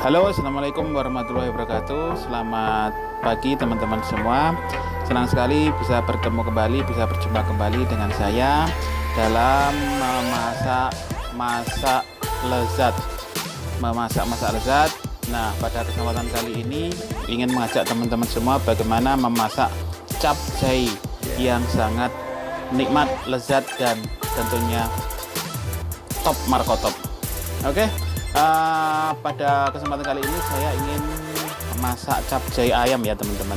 Halo, assalamualaikum warahmatullahi wabarakatuh. Selamat pagi teman-teman semua. Senang sekali bisa bertemu kembali, bisa berjumpa kembali dengan saya dalam memasak masak lezat. Nah, pada kesempatan kali ini ingin mengajak teman-teman semua bagaimana memasak capcay yang sangat nikmat, lezat, dan tentunya top markotop. Oke. Pada kesempatan kali ini saya ingin masak capcay ayam ya teman-teman,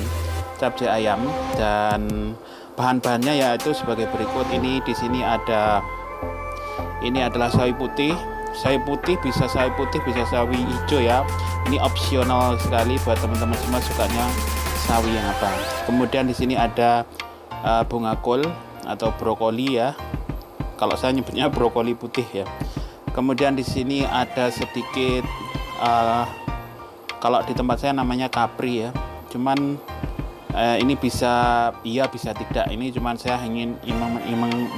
capcay ayam, dan bahan-bahannya yaitu sebagai berikut. Ini di sini ini adalah sawi putih. Sawi putih bisa sawi hijau ya. Ini opsional sekali buat teman-teman semua sukanya sawi yang apa. Kemudian di sini ada bunga kol atau brokoli ya. Kalau saya nyebutnya brokoli putih ya. Kemudian di sini ada sedikit kalau di tempat saya namanya kapri ya. Cuman ini bisa iya bisa tidak. Ini cuman saya ingin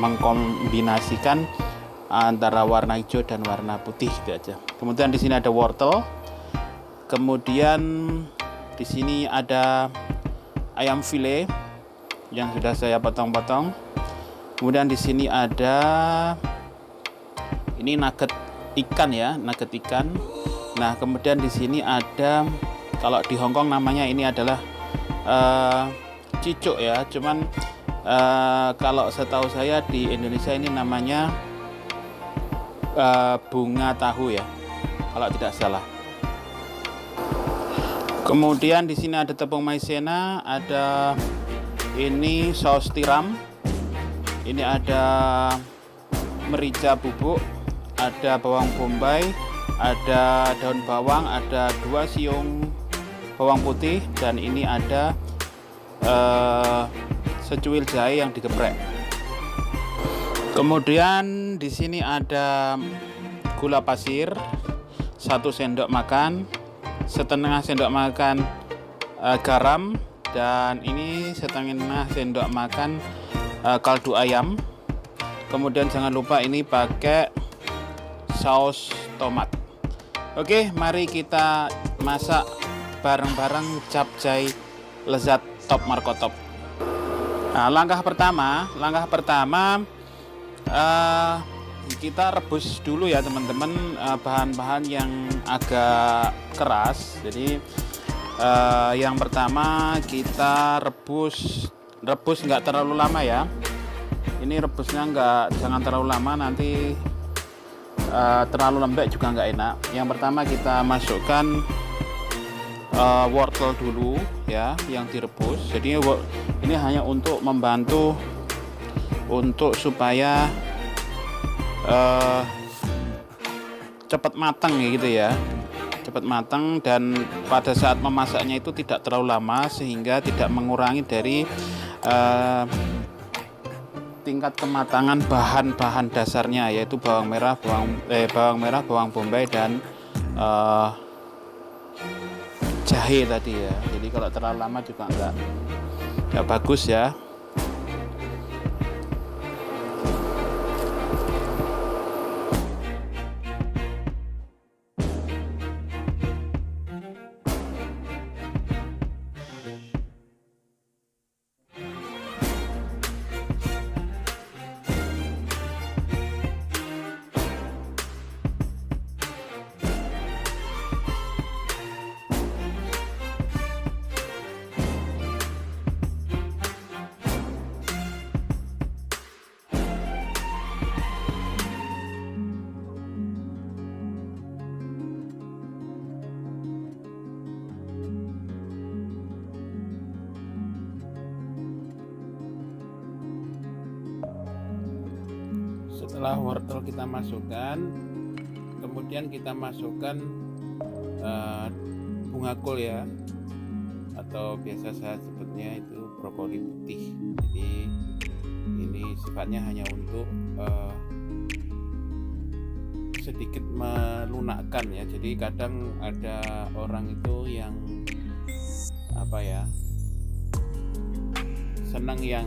mengkombinasikan antara warna hijau dan warna putih gitu aja. Kemudian di sini ada wortel. Kemudian di sini ada ayam file yang sudah saya potong-potong. Kemudian di sini ada ini nugget ikan ya, nugget ikan. Nah, kemudian di sini ada, kalau di Hongkong namanya ini adalah cicuk ya. Cuman kalau setahu saya di Indonesia ini namanya bunga tahu ya, kalau tidak salah. Kemudian di sini ada tepung maizena, ada ini saus tiram, ini ada merica bubuk, ada bawang bombay, ada daun bawang, ada 2 siung bawang putih, dan ini ada secuil jahe yang digeprek. Kemudian di sini ada gula pasir 1 sendok makan, setengah sendok makan garam, dan ini setengah sendok makan kaldu ayam. Kemudian jangan lupa ini pakai saus tomat. Oke, mari kita masak bareng-bareng capcay lezat top markotop. Nah, langkah pertama kita rebus dulu ya teman-teman bahan-bahan yang agak keras. Jadi yang pertama kita rebus nggak terlalu lama ya. Ini rebusnya jangan terlalu lama, nanti terlalu lembek juga nggak enak. Yang pertama kita masukkan wortel dulu ya, yang direbus. Jadi ini hanya untuk membantu untuk supaya cepat matang gitu ya, cepat matang, dan pada saat memasaknya itu tidak terlalu lama sehingga tidak mengurangi dari tingkat kematangan bahan-bahan dasarnya, yaitu bawang merah, bawang bombay, dan jahe tadi ya. Jadi kalau terlalu lama juga nggak bagus ya. Setelah wortel kita masukkan, kemudian kita masukkan bunga kol ya, atau biasa saya sebutnya itu brokoli putih. Jadi ini sifatnya hanya untuk sedikit melunakkan ya. Jadi kadang ada orang itu yang senang yang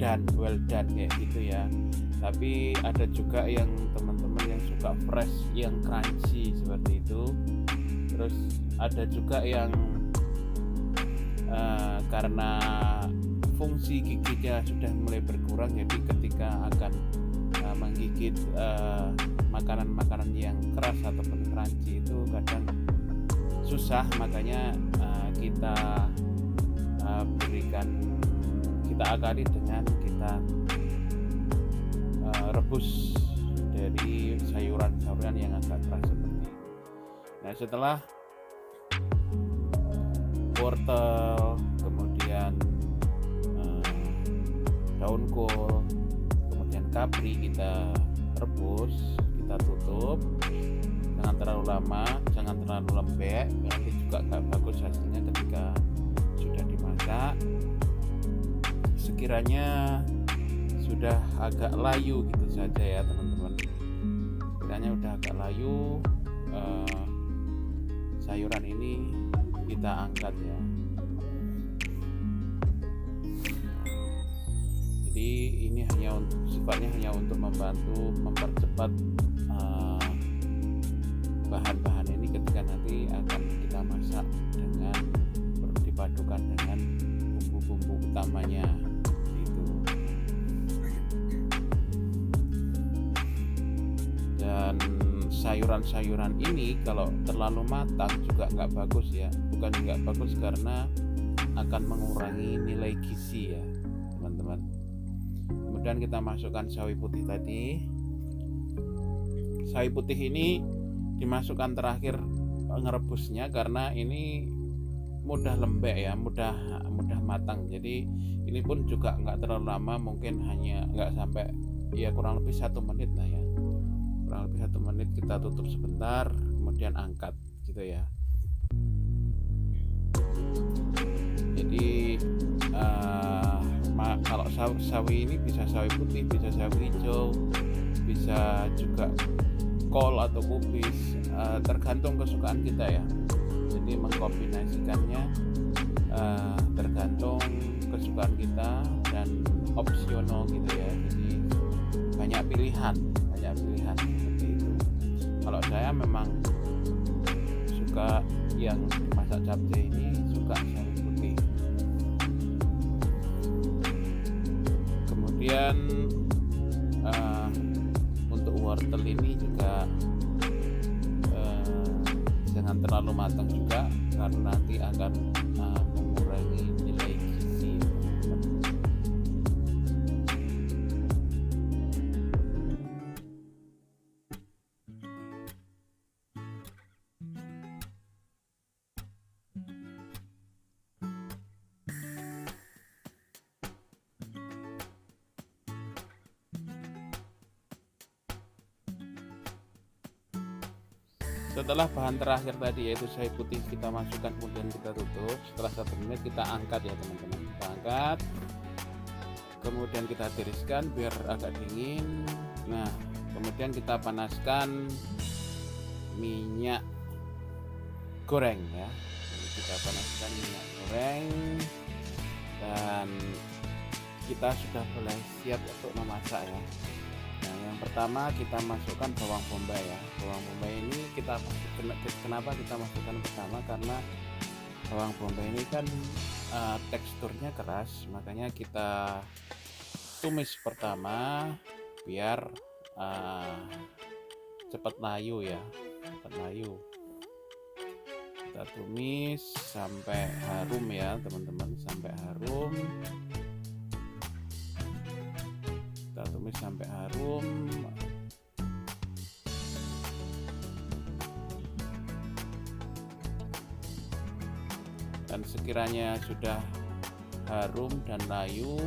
done, well done kayak gitu ya. Tapi ada juga yang teman-teman yang suka fresh, yang crunchy seperti itu. Terus ada juga yang karena fungsi giginya sudah mulai berkurang, jadi ketika akan menggigit makanan-makanan yang keras ataupun crunchy itu kadang susah, makanya kita akali dengan kita rebus dari sayuran-sayuran yang agak keras seperti ini. Nah, setelah wortel, kemudian daun kol, kemudian kapri kita rebus, kita tutup, jangan terlalu lama, jangan terlalu lembek, nanti juga nggak bagus hasilnya ketika sudah dimasak. Sekiranya sudah agak layu gitu saja ya teman-teman, sekiranya udah agak layu, sayuran ini kita angkat ya. Jadi ini sifatnya hanya untuk membantu mempercepat bahan-bahan ini ketika nanti akan kita masak dengan dipadukan dengan bumbu-bumbu utamanya itu. Dan sayuran-sayuran ini kalau terlalu matang juga nggak bagus ya. Bukan nggak bagus karena akan mengurangi nilai gizi ya teman-teman. Kemudian kita masukkan sawi putih tadi. Sawi putih ini dimasukkan terakhir ngerebusnya karena ini mudah lembek ya, mudah matang. Jadi ini pun juga nggak terlalu lama, mungkin hanya nggak sampai ya, kurang lebih 1 menit lah ya, kurang lebih 1 menit. Kita tutup sebentar, kemudian angkat gitu ya. Jadi kalau sawi ini bisa sawi putih, bisa sawi hijau, bisa juga kol atau kubis, tergantung kesukaan kita ya. Jadi mengkombinasikannya tergantung kesukaan kita dan opsional gitu ya. Jadi banyak pilihan seperti itu. Kalau saya memang suka yang masak capcay ini, suka sawi putih. Kemudian untuk wortel ini juga jangan terlalu matang juga karena nanti akan mengurangi nilai gizi. Setelah bahan terakhir tadi yaitu sawi putih kita masukkan, kemudian kita tutup. Setelah 1 menit kita angkat ya teman-teman. Kita angkat, kemudian kita tiriskan biar agak dingin. Nah, kemudian kita panaskan minyak goreng ya. Jadi kita panaskan minyak goreng dan kita sudah mulai siap untuk memasak ya. Nah, yang pertama kita masukkan bawang bombay ya. Bawang bombay ini kenapa kita masukkan pertama, karena bawang bombay ini kan teksturnya keras, makanya kita tumis pertama biar cepat layu ya, kita tumis sampai harum ya teman-teman, sampai harum. Kita tumis sampai harum. Dan sekiranya sudah harum dan layu,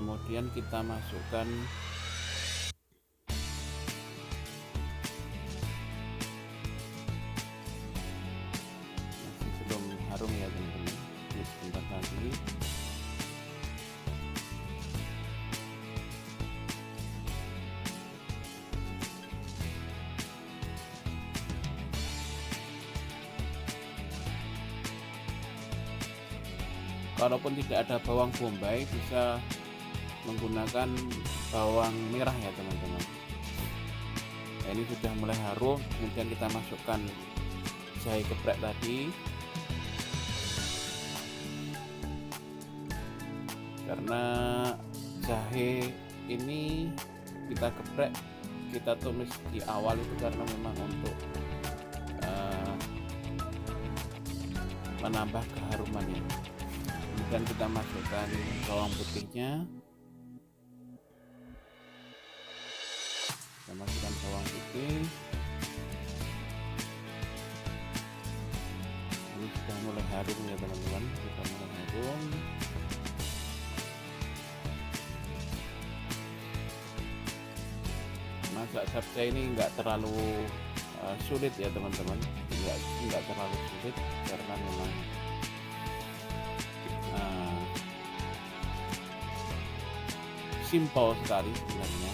Kemudian kita masukkan masih belum harum ya teman-teman, ini sebentar lagi. Kalaupun tidak ada bawang bombay, bisa menggunakan bawang merah ya teman-teman. Nah, ini sudah mulai harum. Kemudian kita masukkan jahe geprek tadi. Karena jahe ini kita geprek, kita tumis di awal itu karena memang untuk menambah keharumannya. Kemudian kita masukkan bawang putihnya. Kita masukkan bawang putih. Ini sudah mulai harum ya teman-teman, sudah mulai harum. Masak capcay ini enggak terlalu sulit ya teman-teman, enggak terlalu sulit karena memang simpel sekali sebenarnya.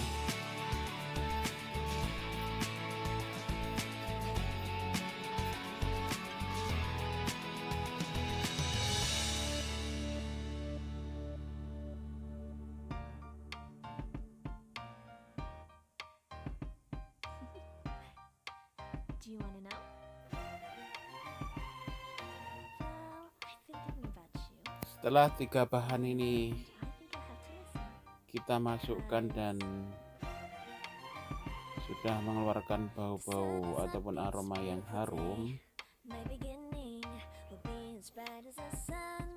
Do you wanna know? Well, I think I knew about you. Setelah 3 bahan ini I think I have to listen. kita masukkan dan sudah mengeluarkan bau-bau ataupun aroma yang harum, My beginning will be as bright as the sun.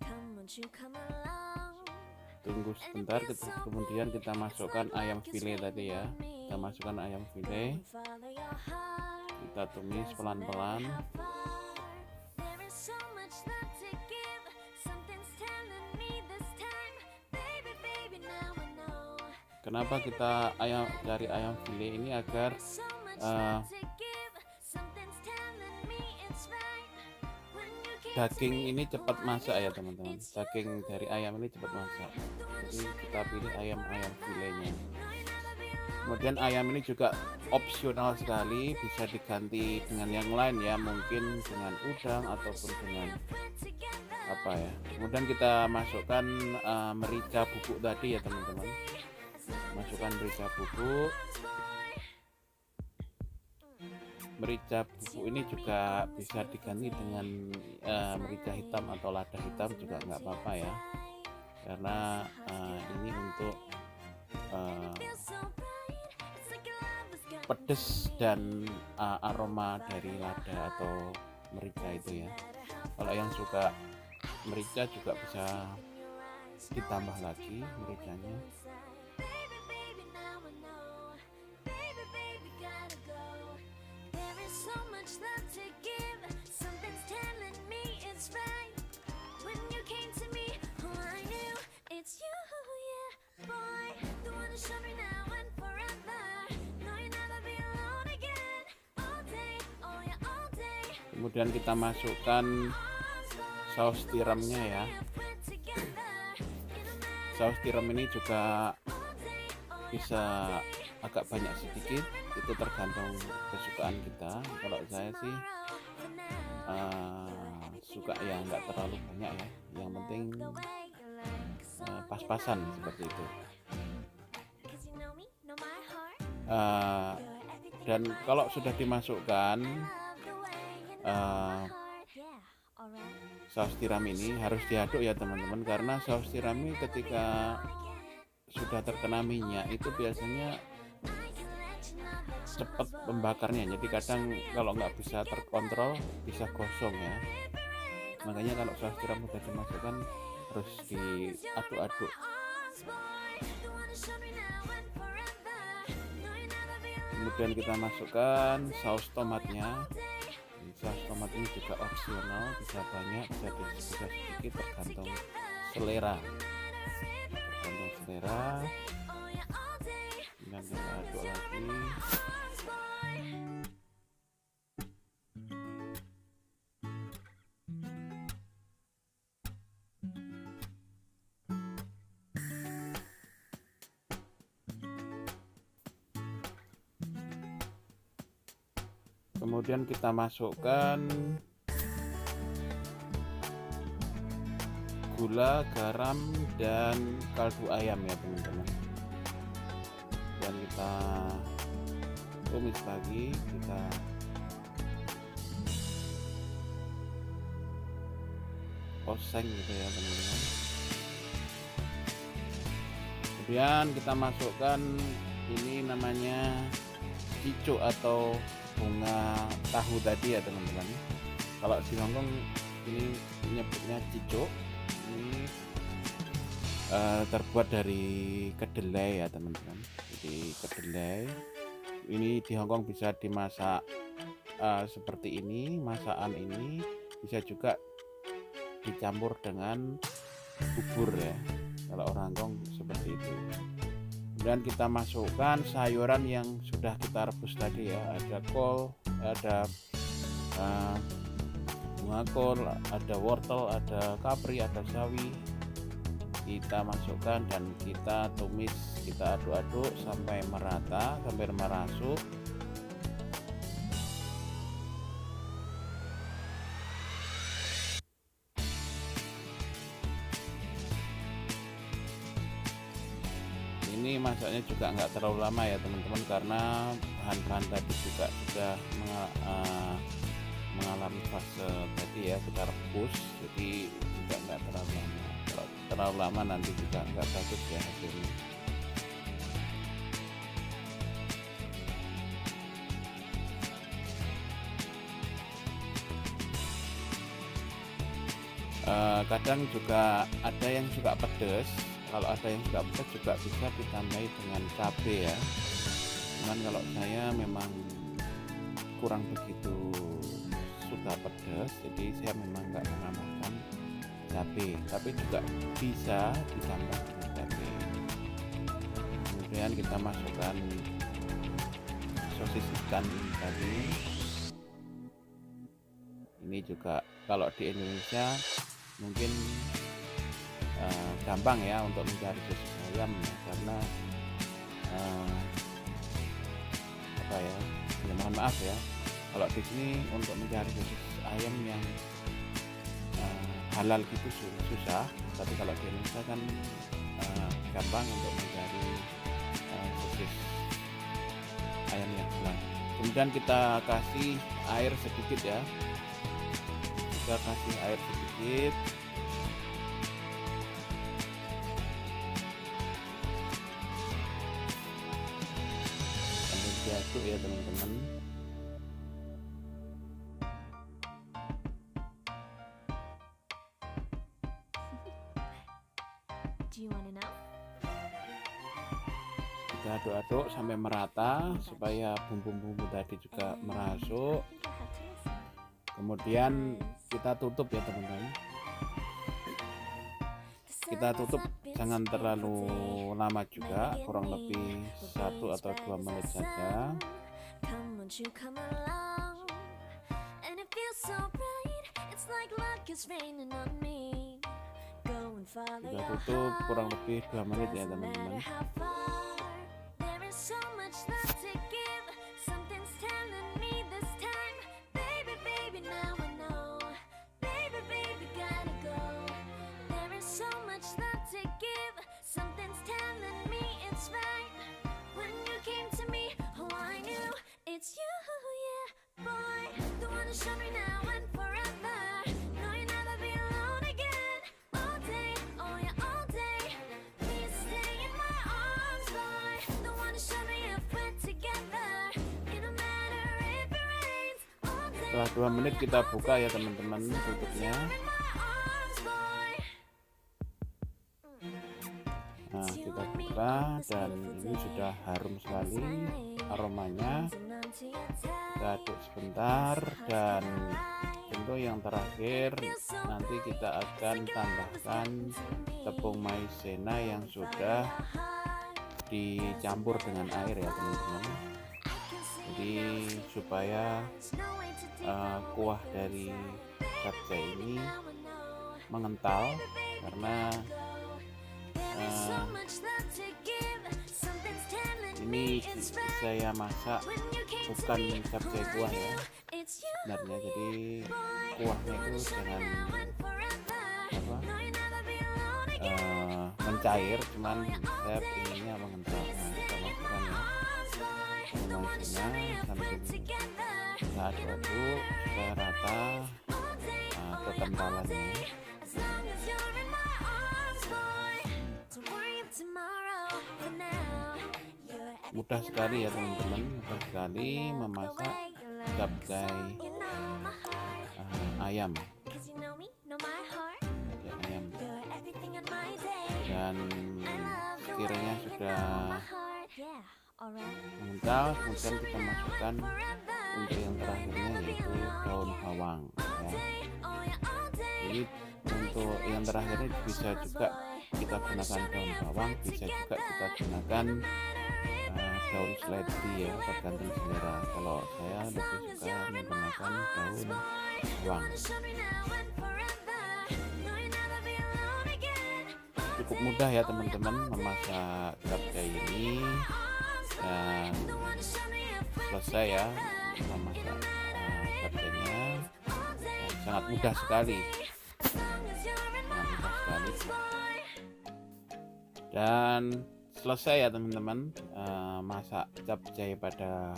Come, won't you come along? tunggu sebentar. Kemudian kita masukkan ayam file tadi ya, kita masukkan ayam file, Follow your heart. kita tumis pelan-pelan. How far? There is so much love to give. Something's telling me this time. Baby, baby, now I know. Kenapa kita cari ayam file ini? Agar So much uh, love to give. Something's telling me it's right. When you came to daging me, ini cepat oh, I masak ya knew teman-teman. it's Daging dari ayam ini cepat masak, jadi kita pilih ayam filenya. Kemudian ayam ini juga opsional sekali, bisa diganti dengan yang lain ya, mungkin dengan udang ataupun dengan apa ya. Kemudian kita masukkan merica bubuk tadi ya teman-teman, masukkan merica bubuk. Merica bubuk ini juga bisa diganti dengan merica hitam atau lada hitam juga nggak apa-apa ya, karena ini untuk pedas dan aroma dari lada atau merica itu ya. Kalau yang suka merica juga bisa ditambah lagi mericanya. Kemudian kita masukkan saus tiramnya ya. Saus tiram ini juga bisa agak banyak sedikit, itu tergantung kesukaan kita. Kalau saya sih suka ya nggak terlalu banyak ya, yang penting pas-pasan seperti itu. Dan kalau sudah dimasukkan saus tiram ini harus diaduk ya teman-teman, karena saus tiram ini ketika sudah terkena minyak itu biasanya cepat membakarnya, jadi kadang kalau nggak bisa terkontrol bisa gosong ya. Makanya kalau saus tiram sudah dimasukkan harus diaduk-aduk. Kemudian kita masukkan saus tomatnya. Saus tomat ini juga opsional, bisa banyak bisa sedikit tergantung selera selera. Dan kita aduk lagi. Kemudian kita masukkan gula, garam, dan kaldu ayam ya teman-teman. Dan kita tumis lagi, kita oseng gitu ya teman-teman. Kemudian kita masukkan ini namanya cico atau bunga tahu tadi ya teman-teman. Kalau di Hongkong ini nyebutnya cico. Ini terbuat dari kedelai ya teman-teman. Jadi kedelai ini di Hongkong bisa dimasak seperti ini. Masakan ini bisa juga dicampur dengan bubur ya, kalau orang Hongkong seperti itu. Kemudian kita masukkan sayuran yang sudah kita rebus tadi ya, ada kol, ada bunga kol, ada wortel, ada kapri, ada sawi. Kita masukkan dan kita tumis, kita aduk-aduk sampai merata, sampai merasuk. Ini masaknya juga nggak terlalu lama ya teman-teman, karena bahan-bahan tadi juga sudah mengalami fase tadi ya, kita rebus, jadi juga nggak terlalu lama. Kalau terlalu lama nanti juga nggak bagus ya hasilnya. Kadang juga ada yang suka pedas. Kalau ada yang suka pedas juga bisa ditambahi dengan cabai ya. Cuman kalau saya memang kurang begitu suka pedas, jadi saya memang nggak menambahkan cabai, tapi juga bisa ditambah dengan cabai. Kemudian kita masukkan sosis ikan ini tadi. Ini juga kalau di Indonesia mungkin gampang ya untuk mencari sosis ayam ya, karena apa ya, mohon maaf ya, kalau di sini untuk mencari sosis ayam yang halal gitu susah, tapi kalau di Indonesia kan gampang untuk mencari sosis ayam yang halal. Kemudian kita kasih air sedikit ya, kita kasih air sedikit. Diaduk ya teman-teman. Kita aduk-aduk sampai merata supaya bumbu-bumbu tadi juga merasuk. Kemudian kita tutup ya teman-teman. Kita tutup, jangan terlalu lama juga, kurang lebih 1 atau 2 menit saja. Kita tutup kurang lebih 2 menit ya teman-teman. Setelah 2 menit kita buka ya teman-teman tutupnya. Nah kita buka, dan ini sudah harum sekali aromanya. Kita aduk sebentar, dan tentu yang terakhir nanti kita akan tambahkan tepung maizena yang sudah dicampur dengan air ya teman-teman. Jadi supaya kuah dari capcay ini mengental, karena ini saya masak bukan capcay kuah ya sebenarnya, jadi kuahnya itu jangan mencair, cuman saya inginnya mengental. Nah, kita masukkan ya maizena sambil kita aduk supaya rata kekentalannya. Mudah sekali ya teman-teman, mudah sekali memasak capcay ayam dan sekiranya sudah mengental, kemudian kita masukkan untuk yang terakhirnya yaitu daun bawang ya. Jadi untuk yang terakhirnya bisa juga kita gunakan daun bawang, bisa juga kita gunakan daun seledri ya, tergantung selera. Kalau saya lebih suka menggunakan daun bawang. Cukup mudah ya teman-teman memasak capcay ini, dan selesai ya memasak capcaynya. Sangat mudah sekali, dan selesai ya teman-teman masak capcay pada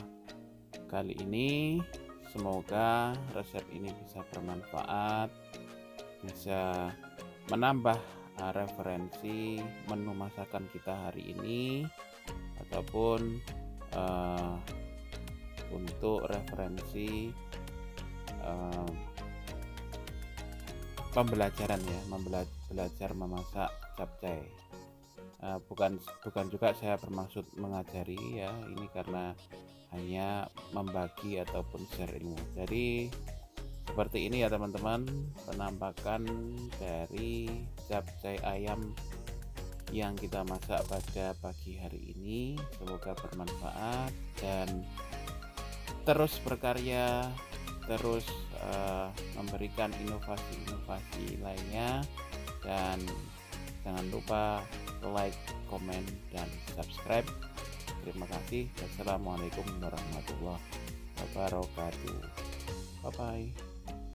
kali ini. Semoga resep ini bisa bermanfaat, bisa menambah referensi menu masakan kita hari ini, ataupun untuk referensi pembelajaran ya, belajar memasak capcay. Bukan juga saya bermaksud mengajari ya, ini karena hanya membagi ataupun share ilmu. Jadi seperti ini ya teman-teman penampakan dari capcay ayam yang kita masak pada pagi hari ini. Semoga bermanfaat dan terus berkarya, terus memberikan inovasi-inovasi lainnya, dan jangan lupa like, komen, dan subscribe. Terima kasih. Wassalamualaikum warahmatullahi wabarakatuh. Bye bye.